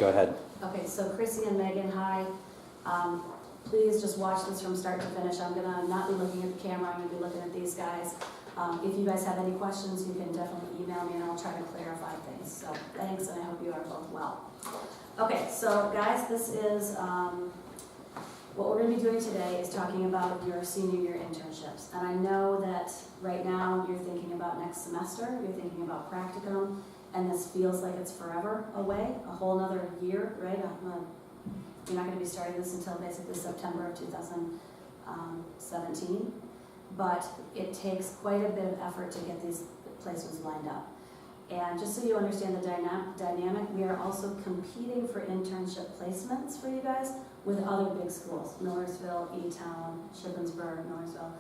go ahead. Okay, so Chrissy and Megan, hi. Please just watch this from start to finish. I'm gonna not be looking at the camera, I'm gonna be looking at these guys. If you guys have any questions, you can definitely email me and I'll try to clarify things. So thanks, and I hope you are both well. Okay, so guys, this is, what we're gonna be doing today is talking about your senior year internships. And I know that right now you're thinking about next semester, you're thinking about practicum, and this feels like it's forever away, a whole nother year, right? You're not gonna be starting this until basically September of 2017. But it takes quite a bit of effort to get these placements lined up. And just so you understand the dynamic, we are also competing for internship placements for you guys with other big schools, Millersville, E-Town, Shippensburg, Millersville,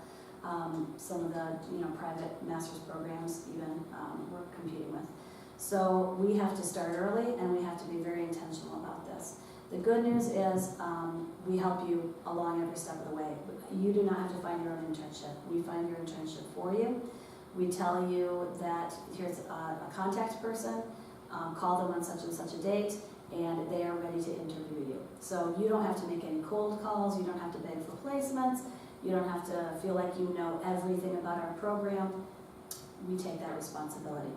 some of the private master's programs even we're competing with. So we have to start early and we have to be very intentional about this. The good news is we help you along every step of the way. You do not have to find your own internship. We find your internship for you. We tell you that here's a contact person, call them on such and such a date, and they are ready to interview you. So you don't have to make any cold calls, you don't have to beg for placements, you don't have to feel like you know everything about our program. We take that responsibility.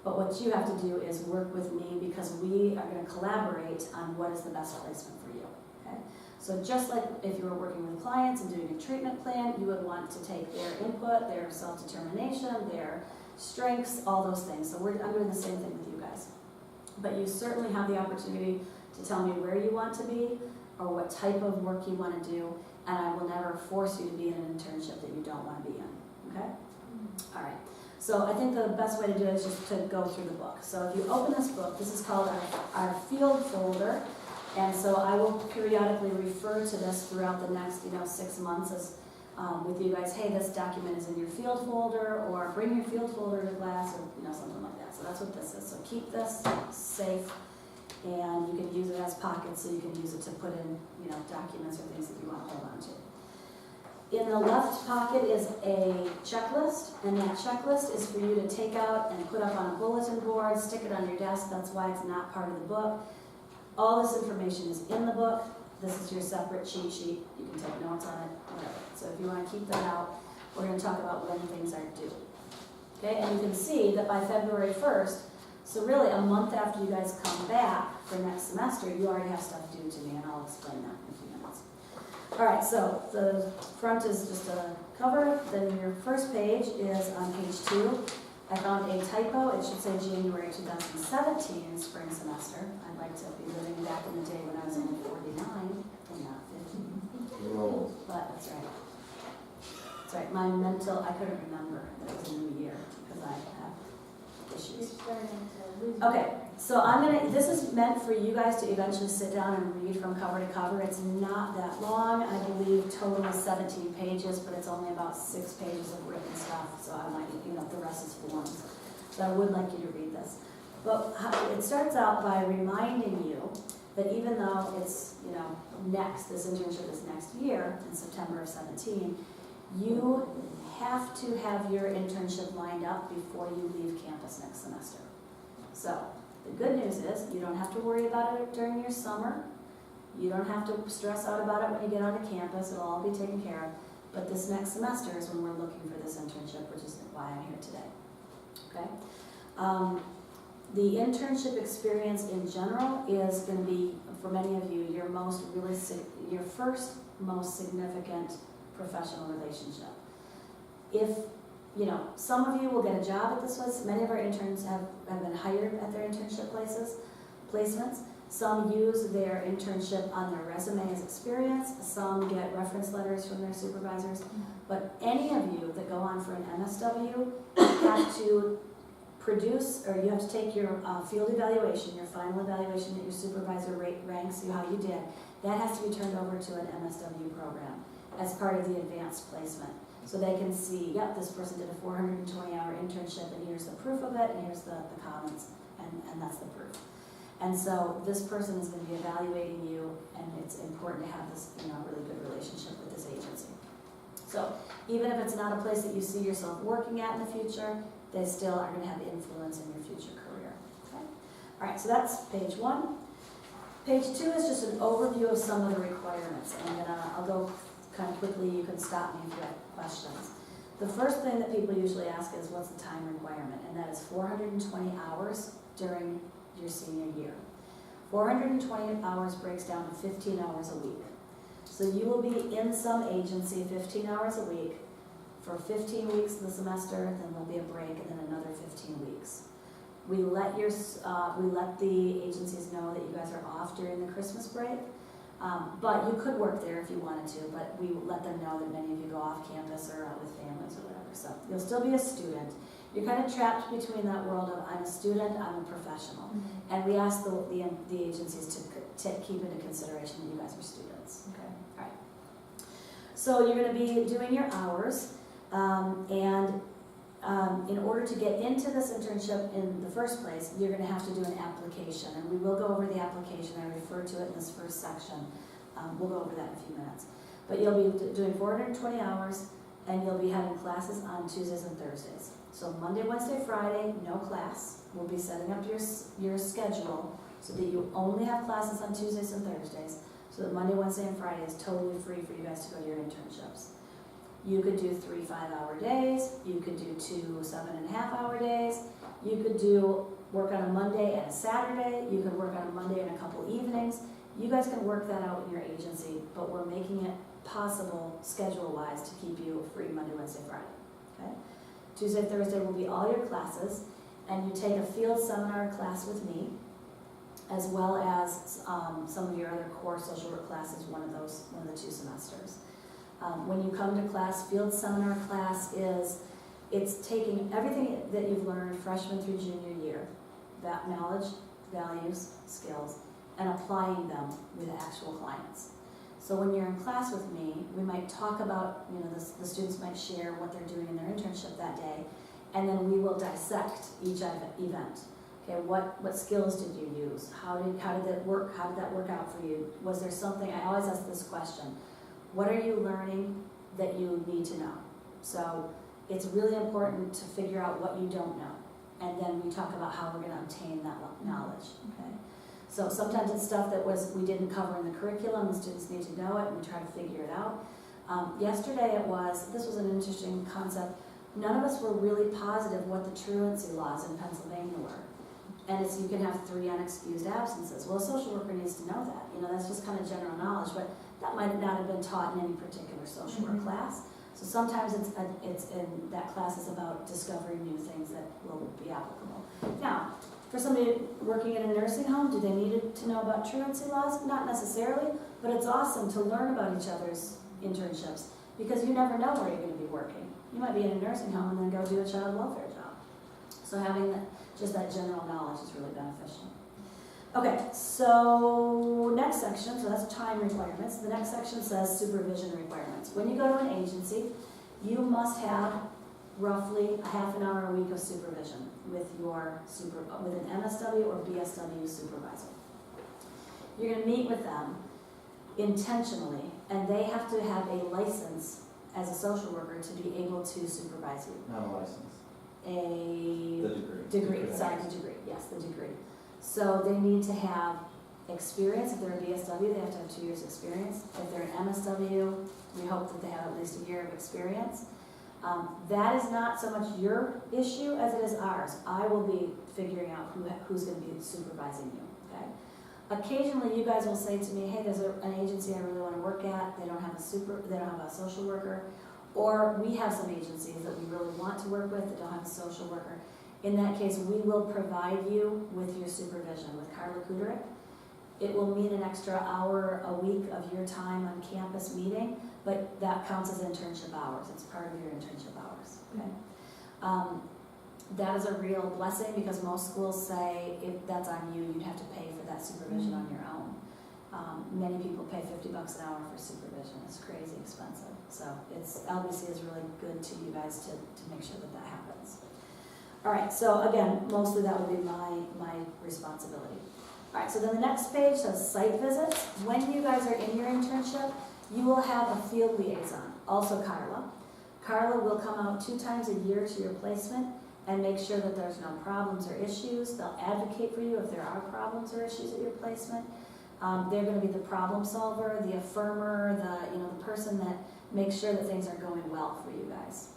But what you have to do is work with me because we are going to collaborate on what is the best placement for you. Okay? So just like if you were working with clients and doing a treatment plan, you would want to take their input, their self-determination, their strengths, all those things. So I'm doing the same thing with you guys. But you certainly have the opportunity to tell me where you want to be or what type of work you want to do, and I will never force you to be in an internship that you don't want to be in. Okay? All right. So I think the best way to do it is just to go through the book. So if you open this book, this is called our field folder. And so I will periodically refer to this throughout the next 6 months as with you guys, hey, this document is in your field folder, or bring your field folder to class, or something like that. So that's what this is. So keep this safe, and you can use it as pockets, so you can use it to put in documents or things that you want to hold on to. In the left pocket is a checklist, and that checklist is for you to take out and put up on a bulletin board, stick it on your desk. That's why it's not part of the book. All this information is in the book. This is your separate cheat sheet. You can take notes on it, whatever. So if you want to keep that out, we're going to talk about when things are due. Okay, and you can see that by February 1st, so really a month after you guys come back for next semester, you already have stuff due to me, and I'll explain that in a few minutes. All right, so the front is just a cover. Then your first page is on page 2. I found a typo. It should say January 2017 spring semester. I'd like to be living back in the day when I was only 49 and not 50. But that's right. That's right. My mental, I couldn't remember that it was a new year because I have issues. Okay, so this is meant for you guys to eventually sit down and read from cover to cover. It's not that long. I believe total is 17 pages, but it's only about 6 pages of written stuff. So I might, the rest is forms. So I would like you to read this. But it starts out by reminding you that even though it's, this internship is next year in September of 17, you have to have your internship lined up before you leave campus next semester. So the good news is you don't have to worry about it during your summer. You don't have to stress out about it when you get onto campus. It'll all be taken care of. But this next semester is when we're looking for this internship, which is why I'm here today. Okay. The internship experience in general is going to be, for many of you, your first most significant professional relationship. If, some of you will get a job at this place. Many of our interns have been hired at their internship placements. Some use their internship on their resume as experience. Some get reference letters from their supervisors. But any of you that go on for an MSW have to produce, or you have to take your field evaluation, your final evaluation that your supervisor ranks you how you did. That has to be turned over to an MSW program as part of the advanced placement. So they can see, yep, this person did a 420-hour internship, and here's the proof of it, and here's the comments, and that's the proof. And so this person is going to be evaluating you, and it's important to have this, really good relationship with this agency. So even if it's not a place that you see yourself working at in the future, they still are going to have influence in your future career. Okay? All right, so that's page 1. Page 2 is just an overview of some of the requirements, and then I'll go kind of quickly. You can stop me if you have questions. The first thing that people usually ask is, what's the time requirement? And that is 420 hours during your senior year. 420 hours breaks down to 15 hours a week. So you will be in some agency 15 hours a week for 15 weeks of the semester, then there'll be a break, and then another 15 weeks. We let the agencies know that you guys are off during the Christmas break, but you could work there if you wanted to, but we let them know that many of you go off campus or out with families or whatever. So you'll still be a student. You're kind of trapped between that world of I'm a student, I'm a professional. Mm-hmm. And we ask the agencies to keep into consideration that you guys are students. Okay. All right. So you're going to be doing your hours, in order to get into this internship in the first place, you're going to have to do an application, and we will go over the application. I refer to it in this first section. We'll go over that in a few minutes. But you'll be doing 420 hours, and you'll be having classes on Tuesdays and Thursdays. So Monday, Wednesday, Friday, no class. We'll be setting up your schedule so that you only have classes on Tuesdays and Thursdays, so that Monday, Wednesday, and Friday is totally free for you guys to go to your internships. You could do 3 5-hour days, you could do 2 7.5-hour days, you could work on a Monday and a Saturday, you could work on a Monday and a couple evenings. You guys can work that out in your agency, but we're making it possible schedule-wise to keep you free Monday, Wednesday, Friday. Okay? Tuesday, Thursday will be all your classes, and you take a field seminar class with me, as well as some of your other core social work classes, one of the 2 semesters. When you come to class, field seminar class it's taking everything that you've learned freshman through junior year, that knowledge, values, skills, and applying them with actual clients. So when you're in class with me, we might talk about, the students might share what they're doing in their internship that day, and then we will dissect each event. Okay, what skills did you use? How did that work? How did that work out for you? Was there something? I always ask this question: what are you learning that you need to know? So it's really important to figure out what you don't know, and then we talk about how we're going to obtain that knowledge. Okay. So sometimes it's stuff that we didn't cover in the curriculum. The students need to know it, and we try to figure it out. Yesterday this was an interesting concept. None of us were really positive what the truancy laws in Pennsylvania were. And you can have 3 unexcused absences. Well, a social worker needs to know that. That's just kind of general knowledge, but that might not have been taught in any particular social work class. So sometimes it's in that class is about discovering new things that will be applicable. Now, for somebody working in a nursing home, do they need to know about truancy laws? Not necessarily, but it's awesome to learn about each other's internships, because you never know where you're going to be working. You might be in a nursing home and then go do a child welfare job. So having just that general knowledge is really beneficial. Okay, so next section, so that's time requirements. The next section says supervision requirements. When you go to an agency, you must have roughly a half an hour a week of supervision with an MSW or BSW supervisor. You're going to meet with them intentionally, and they have to have a license as a social worker to be able to supervise you. Not a license. The degree. The degree, yes, the degree. So they need to have experience. If they're a BSW, they have to have 2 years experience. If they're an MSW, we hope that they have at least a year of experience. That is not so much your issue as it is ours. I will be figuring out who's going to be supervising you. Okay. Occasionally, you guys will say to me, "Hey, there's an agency I really want to work at. They don't have a social worker," or we have some agencies that we really want to work with that don't have a social worker. In that case, we will provide you with your supervision with Carla Kuderick. It will mean an extra hour a week of your time on campus meeting, but that counts as internship hours. It's part of your internship hours. Okay. That is a real blessing, because most schools say if that's on you, you'd have to pay for that supervision on your own. Many people pay $50 an hour for supervision. It's crazy expensive. So LBC is really good to you guys to make sure that happens. All right, so again, mostly that would be my responsibility. All right, so then the next page says site visits. When you guys are in your internship, you will have a field liaison, also Carla. Carla will come out 2 times a year to your placement and make sure that there's no problems or issues. They'll advocate for you if there are problems or issues at your placement. They're gonna be the problem solver, the affirmer, the person that makes sure that things are going well for you guys.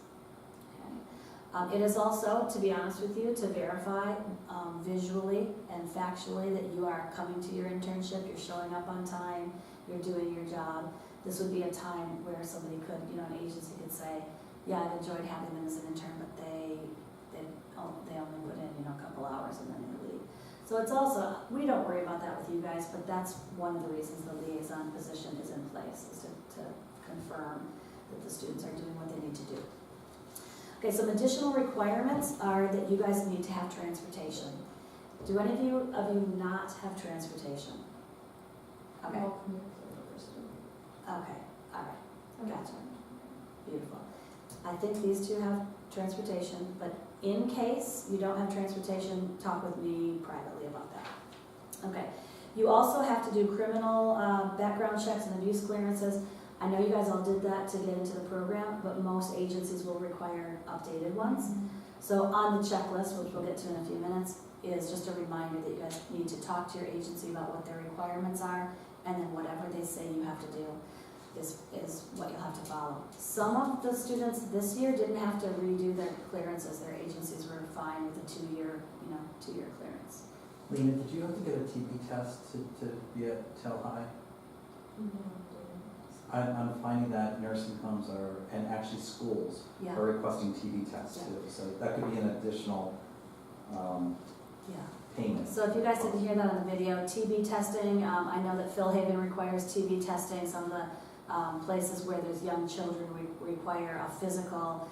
Okay. It is also, to be honest with you, to verify visually and factually that you are coming to your internship, you're showing up on time, you're doing your job. This would be a time where somebody could, an agency could say, yeah, I've enjoyed having them as an intern, but they only put in, a couple hours and then they leave. So it's also, we don't worry about that with you guys, but that's one of the reasons the liaison position is in place, is to confirm that the students are doing what they need to do. Okay, some additional requirements are that you guys need to have transportation. Do any of you not have transportation? Okay. Okay, all right, gotcha. Beautiful. I think these two have transportation, but in case you don't have transportation, talk with me privately about that. Okay. You also have to do criminal background checks and abuse clearances. I know you guys all did that to get into the program, but most agencies will require updated ones. So on the checklist, which we'll get to in a few minutes, is just a reminder that you guys need to talk to your agency about what their requirements are, and then whatever they say you have to do is what you'll have to follow. Some of the students this year didn't have to redo their clearances. Their agencies were fine with a two-year clearance. Lena, did you have to get a TB test to be at Tel High? I'm finding that nursing homes and actually schools are requesting TB tests too. So that could be an additional payment. So if you guys didn't hear that on the video, TB testing, I know that Phil Haven requires TB testing. Some of the places where there's young children require a physical.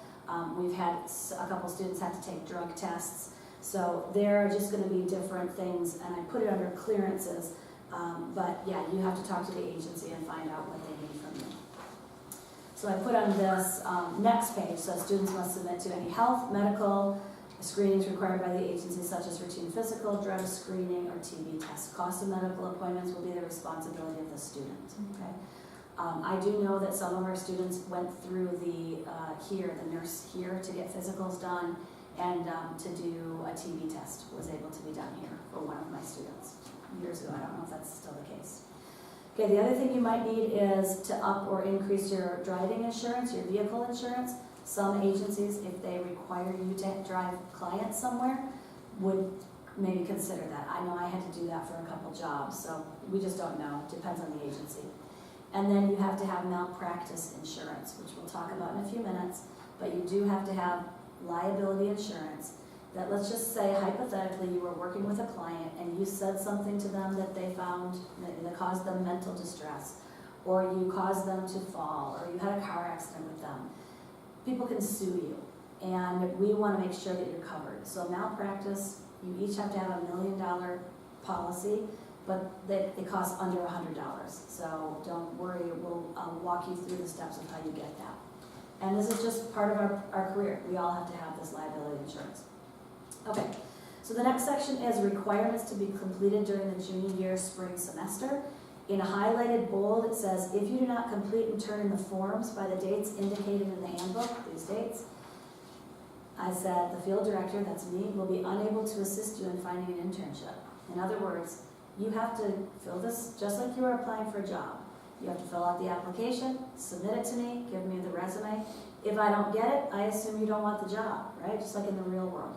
We've had a couple students have to take drug tests. So there are just going to be different things, and I put it under clearances. But yeah, you have to talk to the agency and find out what they need from you. So I put on this next page, so students must submit to any health, medical screenings required by the agency, such as routine physical, drug screening, or TB tests. Cost of medical appointments will be the responsibility of the student. Okay. I do know that some of our students went through the nurse here to get physicals done, and to do a TB test was able to be done here for one of my students years ago. I don't know if that's still the case. Okay, the other thing you might need is to up or increase your driving insurance, your vehicle insurance. Some agencies, if they require you to drive clients somewhere, would maybe consider that. I know I had to do that for a couple jobs, so we just don't know. It depends on the agency. And then you have to have malpractice insurance, which we'll talk about in a few minutes, but you do have to have liability insurance. That, let's just say hypothetically you were working with a client and you said something to them that they found that caused them mental distress, or you caused them to fall, or you had a car accident with them. People can sue you, and we want to make sure that you're covered. So malpractice, you each have to have $1 million policy, but it costs under $100. So don't worry, we'll walk you through the steps of how you get that. And this is just part of our career. We all have to have this liability insurance. Okay, so the next section is requirements to be completed during the junior year spring semester. In highlighted bold, it says, if you do not complete and turn in the forms by the dates indicated in the handbook, these dates, I said the field director, that's me, will be unable to assist you in finding an internship. In other words, you have to fill this just like you are applying for a job. You have to fill out the application, submit it to me, give me the resume. If I don't get it, I assume you don't want the job, right? Just like in the real world.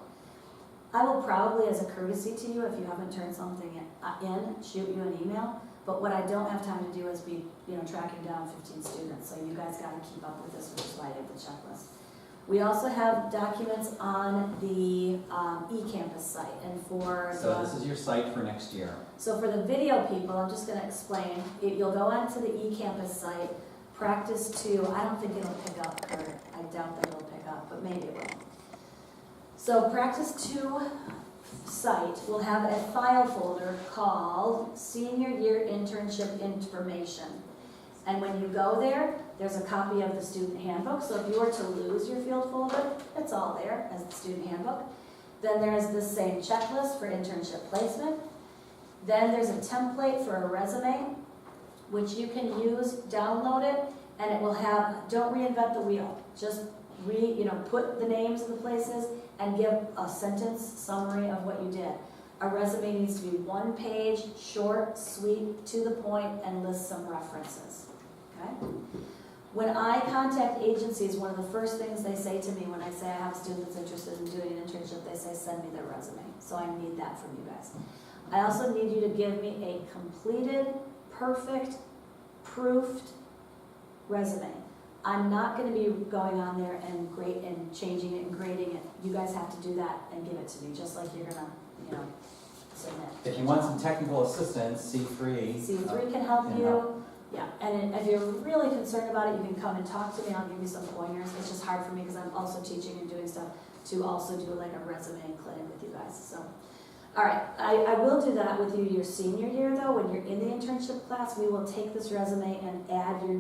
I will probably, as a courtesy to you, if you haven't turned something in, shoot you an email. But what I don't have time to do is be, tracking down 15 students. So you guys got to keep up with this, which is why I did the checklist. We also have documents on the eCampus site, and So this is your site for next year. So for the video people, I'm just going to explain. You'll go onto the eCampus site, practice 2. I don't think it'll pick up, Kurt. I doubt that it'll pick up, but maybe it will. So practice 2 site will have a file folder called Senior Year Internship Information. And when you go there, there's a copy of the student handbook. So if you were to lose your field folder, it's all there as the student handbook. Then there's the same checklist for internship placement. Then there's a template for a resume, which you can use, download it, and it will have, don't reinvent the wheel. Just put the names of the places and give a sentence summary of what you did. A resume needs to be 1 page, short, sweet, to the point, and list some references, okay? When I contact agencies, one of the first things they say to me when I say I have a student that's interested in doing an internship, they say, send me their resume. So I need that from you guys. I also need you to give me a completed, perfect, proofed resume. I'm not going to be going on there and changing it and grading it. You guys have to do that and give it to me, just like you're going to, submit. If you want some technical assistance, C3. C3 can help you. Yeah, and if you're really concerned about it, you can come and talk to me. I'll give you some pointers. It's just hard for me because I'm also teaching and doing stuff to also do like a resume clinic with you guys. So, all right, I will do that with you your senior year though. When you're in the internship class, we will take this resume and add your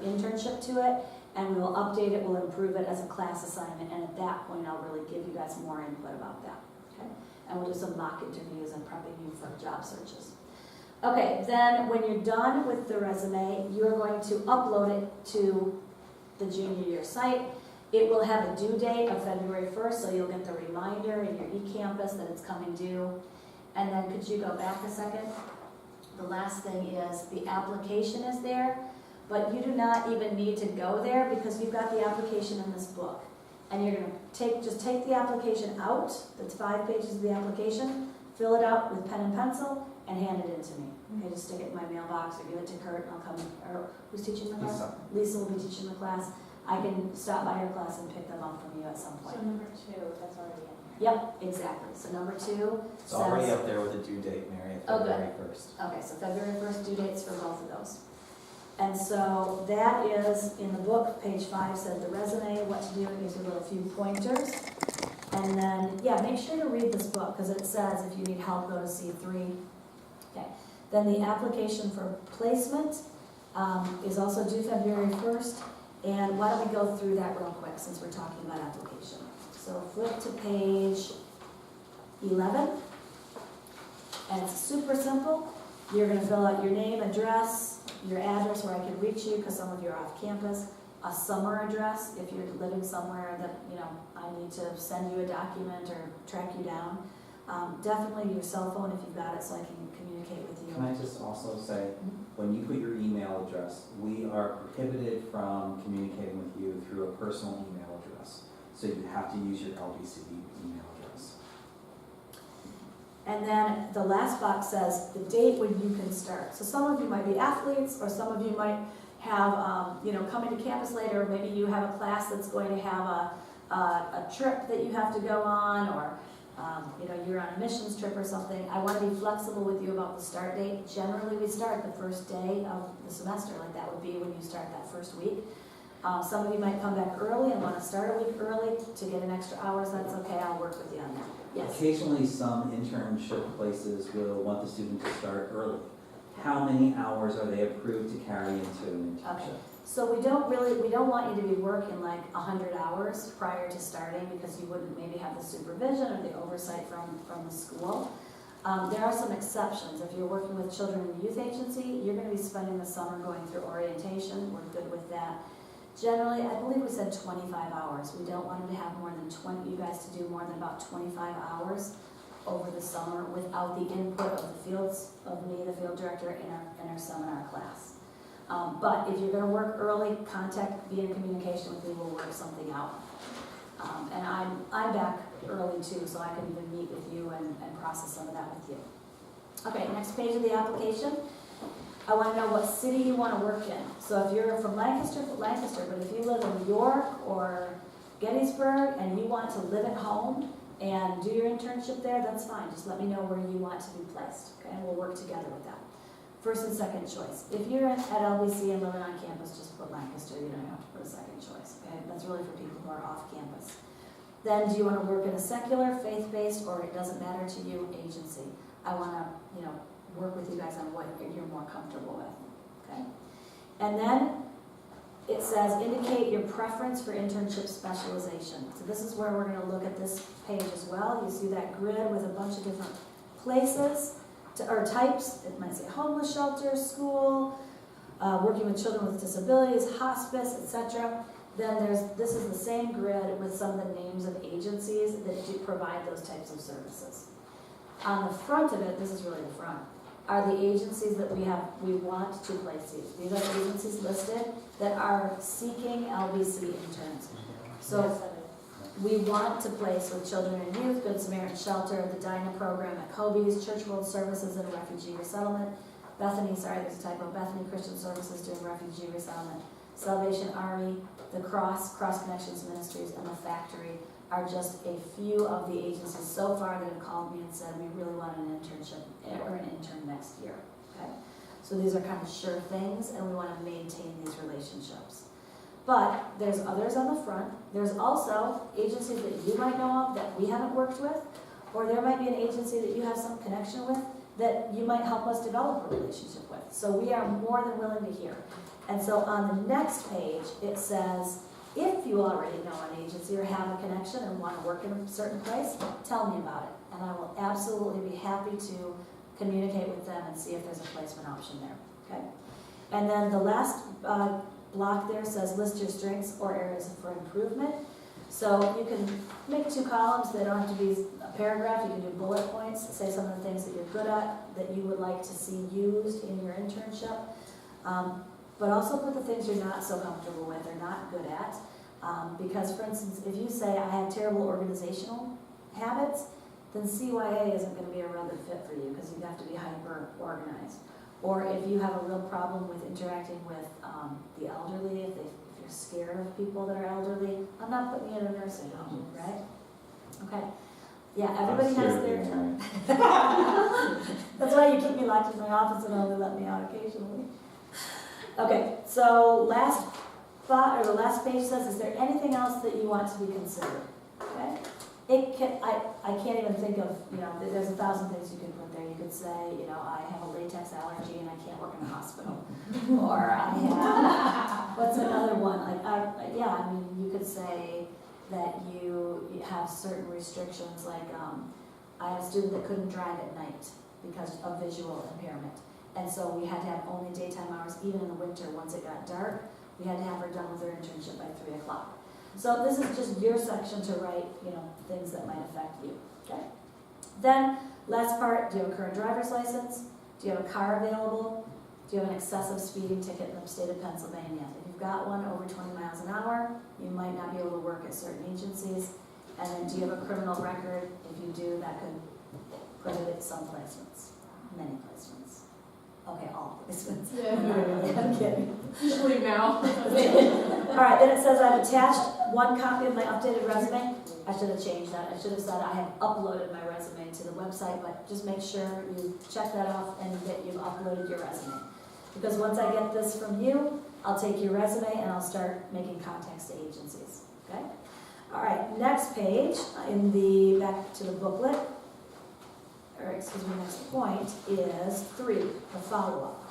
internship to it, and we will update it. We'll improve it as a class assignment, and at that point, I'll really give you guys more input about that. Okay, and we'll do some mock interviews and prepping you for job searches. Okay, then when you're done with the resume, you're going to upload it to the junior year site. It will have a due date of February 1st, so you'll get the reminder in your eCampus that it's coming due. And then could you go back a second? The last thing is the application is there, but you do not even need to go there because you've got the application in this book. And you're going to just take the application out, that's 5 pages of the application, fill it out with pen and pencil, and hand it in to me. Okay, just stick it in my mailbox or give it to Kurt and I'll come, or who's teaching the class? Lisa will be teaching the class. I can stop by your class and pick them up from you at some point. So number 2, that's already in here. Yep, exactly. So number 2 It's already up there with a due date, Mary, February 1st. Okay, so February 1st due dates for both of those. And so that is in the book, page 5 says the resume, what to do, it gives you a little few pointers. And then, yeah, make sure to read this book because it says if you need help, go to C3. Okay. Then the application for placement is also due February 1st. And why don't we go through that real quick since we're talking about application. So flip to page 11. And it's super simple. You're going to fill out your name, address, your address where I can reach you because some of you are off campus, a summer address if you're living somewhere that, I need to send you a document or track you down. Definitely your cell phone if you've got it so I can communicate with you. Can I just also say, when you put your email address, we are prohibited from communicating with you through a personal email address. So you have to use your LBCD email address. And then the last box says the date when you can start. So some of you might be athletes, or some of you might have, coming to campus later, maybe you have a class that's going to have a trip that you have to go on, or you're on a missions trip or something. I want to be flexible with you about the start date. Generally, we start the first day of the semester, like that would be when you start that first week. Some of you might come back early and want to start a week early to get an extra hours. That's okay. I'll work with you on that. Yes? Occasionally, some internship places will want the student to start early. How many hours are they approved to carry into an internship? Okay. So we don't want you to be working like 100 hours prior to starting because you wouldn't maybe have the supervision or the oversight from the school. There are some exceptions. If you're working with children in the youth agency, you're going to be spending the summer going through orientation. We're good with that. Generally, I believe we said 25 hours. We don't want them to have more than 20, you guys to do more than about 25 hours over the summer without the input of the fields, of me, the field director, in our seminar class. But if you're going to work early, be in communication with me, we'll work something out. And I'm back early too, so I can even meet with you and process some of that with you. Okay, next page of the application. I want to know what city you want to work in. So if you're from Lancaster, but if you live in York or Gettysburg and you want to live at home and do your internship there, that's fine. Just let me know where you want to be placed, okay? And we'll work together with that. First and second choice. If you're at LBC and living on campus, just put Lancaster. You don't have to put a second choice, okay? That's really for people who are off campus. Then do you want to work in a secular, faith-based, or it doesn't matter to you, agency? I want to, work with you guys on what you're more comfortable with, okay? And then it says indicate your preference for internship specialization. So this is where we're going to look at this page as well. You see that grid with a bunch of different places or types. It might say homeless shelter, school, working with children with disabilities, hospice, etc. Then this is the same grid with some of the names of agencies that do provide those types of services. On the front of it, this is really the front, are the agencies that we want to place these. These are the agencies listed that are seeking LBC interns. So Yes, it we want to place with Children and Youth, Good Samaritan Shelter, the Dinah program at Kobe's, Church World Services and Refugee Resettlement, Bethany, sorry, there's a typo, Bethany Christian Services doing refugee resettlement, Salvation Army, the Cross Connections Ministries, and the Factory are just a few of the agencies so far that have called me and said, we really want an internship or an intern next year, okay? So these are kind of sure things, and we want to maintain these relationships. But there's others on the front. There's also agencies that you might know of that we haven't worked with, or there might be an agency that you have some connection with that you might help us develop a relationship with. So we are more than willing to hear. And so on the next page, it says, if you already know an agency or have a connection and want to work in a certain place, tell me about it. And I will absolutely be happy to communicate with them and see if there's a placement option there, okay? And then the last block there says list your strengths or areas for improvement. So you can make 2 columns. They don't have to be a paragraph. You can do bullet points, say some of the things that you're good at, that you would like to see used in your internship. But also put the things you're not so comfortable with or not good at. Because for instance, if you say I have terrible organizational habits, then CYA isn't going to be a real good fit for you because you have to be hyper organized. Or if you have a real problem with interacting with the elderly, if you're scared of people that are elderly, I'm not putting you in a nursing home, right? Okay. Yeah, everybody has their... That's why you keep me locked in my office and only let me out occasionally. Okay, so the last page says, is there anything else that you want to be considered? Okay? I can't even think of, there's 1,000 things you could put there. You could say, I have a latex allergy and I can't work in a hospital. Or I have, what's another one? You could say that you have certain restrictions, like I have a student that couldn't drive at night because of visual impairment. And so we had to have only daytime hours, even in the winter, once it got dark. We had to have her done with her internship by 3 o'clock. So this is just your section to write, things that might affect you, okay? Then, last part, do you have a current driver's license? Do you have a car available? Do you have an excessive speeding ticket in the state of Pennsylvania? If you've got one over 20 miles an hour, you might not be able to work at certain agencies. And then do you have a criminal record? If you do, that could prohibit some placements, many placements. Okay, all placements. Yeah. I'm kidding. Just leave now. All right, then it says I've attached 1 copy of my updated resume. I should have changed that. I should have said I have uploaded my resume to the website, but just make sure you check that off and that you've uploaded your resume. Because once I get this from you, I'll take your resume and I'll start making contacts to agencies, okay? All right, next page, back to the booklet, next point is 3, the follow-up.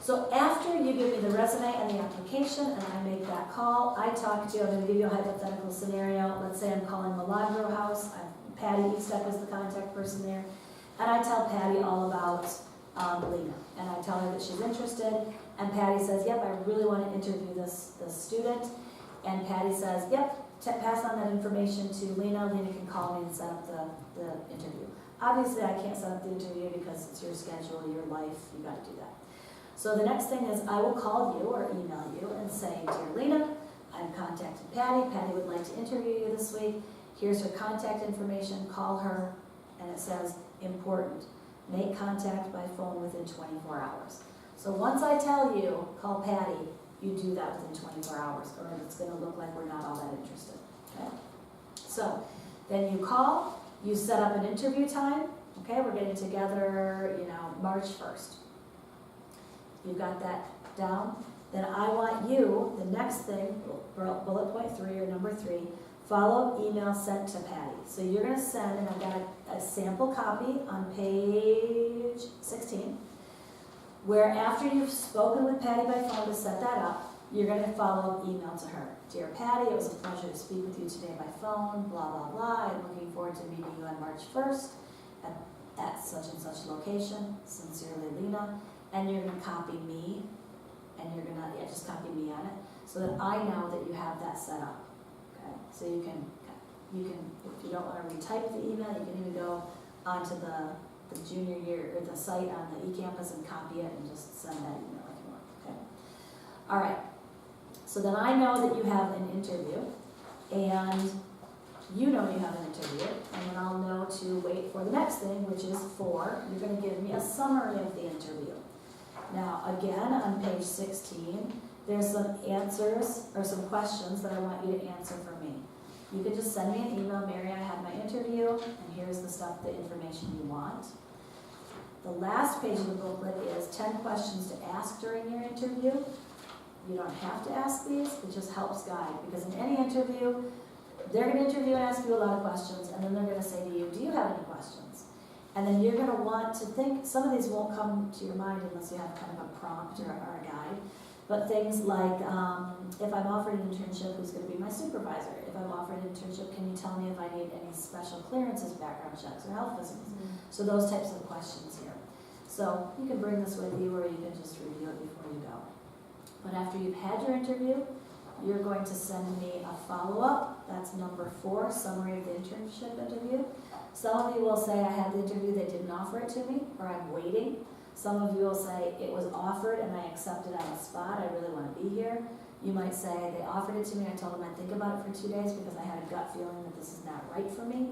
So after you give me the resume and the application and I make that call, I talk to you, I'm going to give you a hypothetical scenario. Let's say I'm calling Milagro House, Patty Eastep is the contact person there, and I tell Patty all about Lena. And I tell her that she's interested, and Patty says, yep, I really want to interview this student. And Patty says, yep, pass on that information to Lena. Lena can call me and set up the interview. Obviously, I can't set up the interview because it's your schedule, your life, you got to do that. So the next thing is I will call you or email you and say, dear Lena, I'm contacting Patty. Patty would like to interview you this week. Here's her contact information. Call her. And it says, important, make contact by phone within 24 hours. So once I tell you, call Patty, you do that within 24 hours, or it's going to look like we're not all that interested. Okay? So then you call, you set up an interview time. Okay, we're getting together, March 1st. You've got that down. Then I want you, the next thing, bullet point 3 or number 3, follow email sent to Patty. So you're going to send, and I've got a sample copy on page 16, where after you've spoken with Patty by phone to set that up, you're going to follow up email to her. Dear Patty, it was a pleasure to speak with you today by phone, blah, blah, blah. I'm looking forward to meeting you on March 1st at such and such location. Sincerely, Lena. And you're going to copy me, and you're going to just copy me on it, so that I know that you have that set up. Okay? So you can, if you don't want to retype the email, you can even go onto the junior year, or the site on the eCampus and copy it and just send that email if you want, okay? All right, so then I know that you have an interview, and you know you have an interview, and then I'll know to wait for the next thing, which is you're gonna give me a summary of the interview. Now, again, on page 16, there's some answers, or some questions that I want you to answer for me. You can just send me an email, Mary, I had my interview, and here's the stuff, the information you want. The last page of the booklet is 10 questions to ask during your interview. You don't have to ask these, it just helps guide, because in any interview, they're gonna interview and ask you a lot of questions, and then they're gonna say to you, do you have any questions? And then you're gonna want to think, some of these won't come to your mind unless you have kind of a prompt or a guide, but things like, if I'm offered an internship, who's gonna be my supervisor? If I'm offered an internship, can you tell me if I need any special clearances, background checks, or health physicals? So those types of questions here. So you can bring this with you, or you can just review it before you go. But after you've had your interview, you're going to send me a follow-up. That's number 4, summary of the internship interview. Some of you will say, I had the interview, they didn't offer it to me, or I'm waiting. Some of you will say, it was offered and I accepted on the spot, I really want to be here. You might say, they offered it to me, I told them I'd think about it for 2 days because I had a gut feeling that this is not right for me.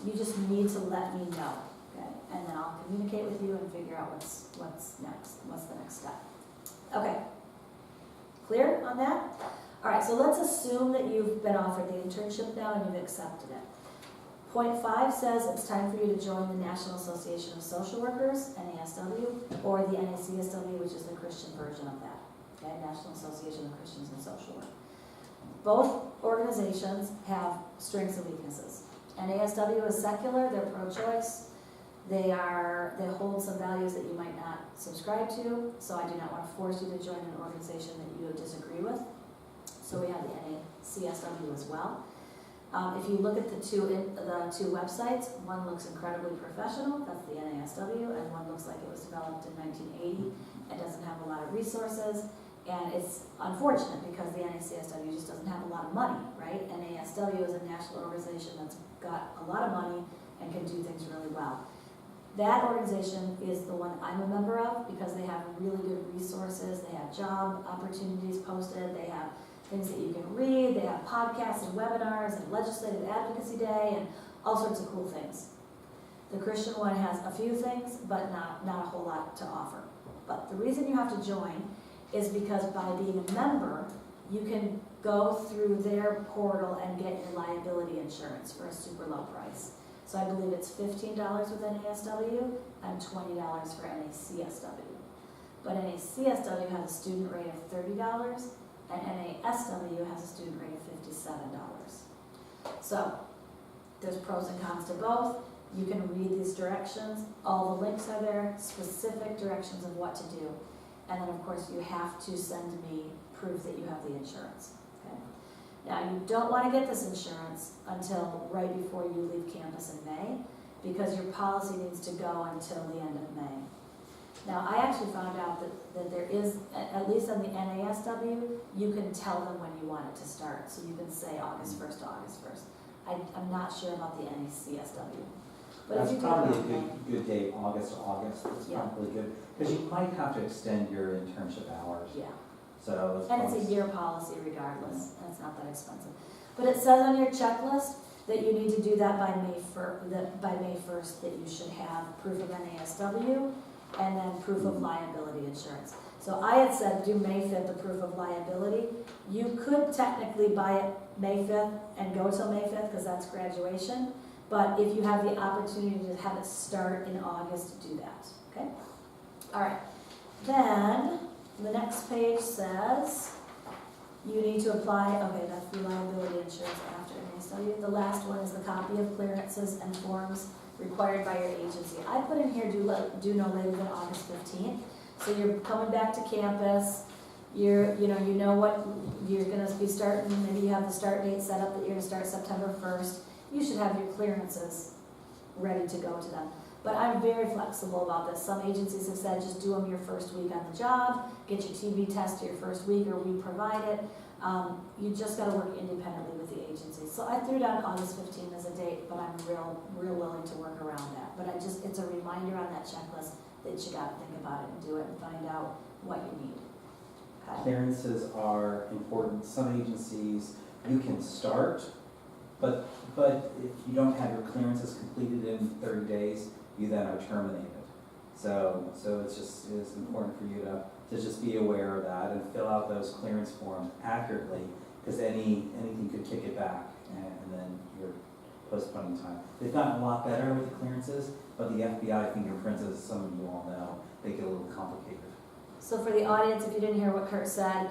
You just need to let me know, okay? And then I'll communicate with you and figure out what's next, what's the next step. Okay, clear on that? All right, so let's assume that you've been offered the internship now and you've accepted it. Point 5 says it's time for you to join the National Association of Social Workers, NASW, or the NACSW, which is the Christian version of that, okay? National Association of Christians in Social Work. Both organizations have strengths and weaknesses. NASW is secular, they're pro-choice, they hold some values that you might not subscribe to, so I do not want to force you to join an organization that you disagree with. So we have the NACSW as well. If you look at the two websites, one looks incredibly professional, that's the NASW, and one looks like it was developed in 1980 and doesn't have a lot of resources. And it's unfortunate because the NACSW just doesn't have a lot of money, right? NASW is a national organization that's got a lot of money and can do things really well. That organization is the one I'm a member of because they have really good resources, they have job opportunities posted, they have things that you can read, they have podcasts and webinars and legislative advocacy day and all sorts of cool things. The Christian one has a few things, but not a whole lot to offer. But the reason you have to join is because by being a member, you can go through their portal and get your liability insurance for a super low price. So I believe it's $15 with NASW and $20 for NACSW. But NACSW has a student rate of $30 and NASW has a student rate of $57. So there's pros and cons to both. You can read these directions. All the links are there, specific directions of what to do. And then of course you have to send me proof that you have the insurance. Okay? Now you don't want to get this insurance until right before you leave campus in May because your policy needs to go until the end of May. Now I actually found out that there is, at least on the NASW, you can tell them when you want it to start. So you can say August 1st to August 1st. I'm not sure about the NACSW. But That's if you do probably it, a good date, August to August, it's Yeah. probably good, because you might have to extend your internship hours, yeah. so. And it's a year policy regardless, and it's not that expensive. But it says on your checklist that you need to do that by May 1st, that you should have proof of NASW and then proof of liability insurance. So I had said do May 5th, the proof of liability. You could technically buy it May 5th and go till May 5th because that's graduation. But if you have the opportunity to have it start in August, do that, okay? All right, then the next page says you need to apply, okay, that's the liability insurance after NASW. The last one is the copy of clearances and forms required by your agency. I put in here do no later than August 15th. So you're coming back to campus, you know what you're gonna be starting, maybe you have the start date set up that you're gonna start September 1st. You should have your clearances ready to go to them. But I'm very flexible about this. Some agencies have said, just do them your first week on the job, get your TB test your first week, or we provide it. You just gotta work independently with the agency. So I threw down August 15th as a date, but I'm real willing to work around that. But it's a reminder on that checklist that you gotta think about it and do it and find out what you need. Okay? Clearances are important. Some agencies, you can start, but if you don't have your clearances completed in 30 days, you then are terminated. So it's important for you to just be aware of that and fill out those clearance forms accurately, because anything could kick it back, and then you're postponing time. They've gotten a lot better with the clearances, but the FBI fingerprints, as some of you all know, they get a little complicated. So for the audience, if you didn't hear what Kurt said,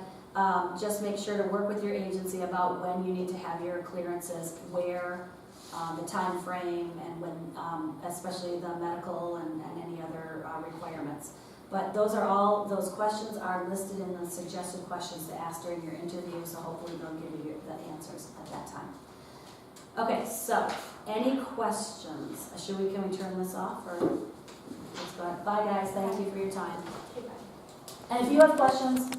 just make sure to work with your agency about when you need to have your clearances, where, the time frame, and when, especially the medical and any other requirements. But those questions are listed in the suggested questions to ask during your interview, so hopefully they'll give you the answers at that time. Okay, so any questions? Can we turn this off, or let's go ahead. Bye guys, thank you for your time. And if you have questions,